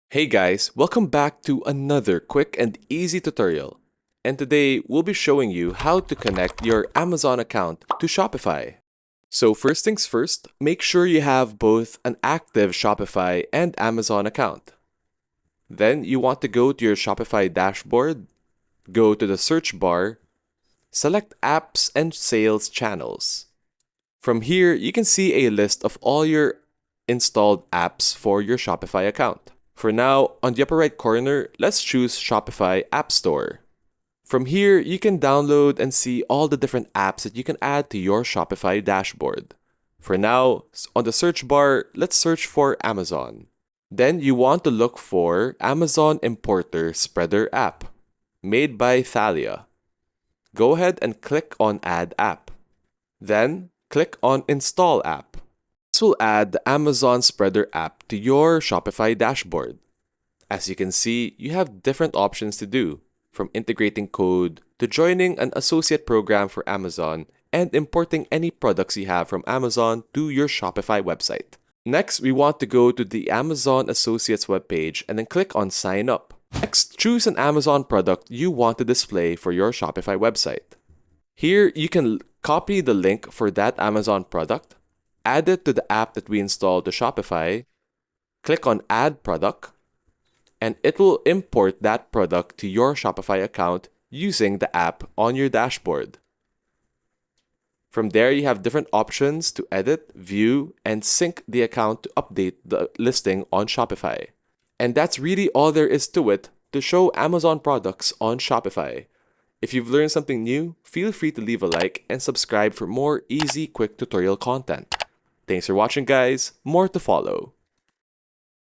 Hey guys, welcome back to another quick and easy tutorial. And today we'll be showing you how to connect your Amazon account to Shopify. So first things first, make sure you have both an active Shopify and Amazon account. Then you want to go to your Shopify dashboard, go to the search bar, select Apps and Sales Channels. From here, you can see a list of all your installed apps for your Shopify account. For now, on the upper right corner, let's choose Shopify App Store. From here, you can download and see all the different apps that you can add to your Shopify dashboard. For now, on the search bar, let's search for Amazon. Then you want to look for Amazon Importer Spreader app, made by Thalia. Go ahead and click on Add App. Then, click on Install App. This will add the Amazon Spreader app to your Shopify dashboard. As you can see, you have different options to do, from integrating code to joining an associate program for Amazon and importing any products you have from Amazon to your Shopify website. Next, we want to go to the Amazon Associates webpage and then click on Sign Up. Next, choose an Amazon product you want to display for your Shopify website. Here, you can copy the link for that Amazon product, add it to the app that we installed to Shopify, click on Add Product, and it will import that product to your Shopify account using the app on your dashboard. From there, you have different options to edit, view, and sync the account to update the listing on Shopify. And that's really all there is to it to show Amazon products on Shopify. If you've learned something new, feel free to leave a like and subscribe for more easy, quick tutorial content. Thanks for watching, guys. More to follow.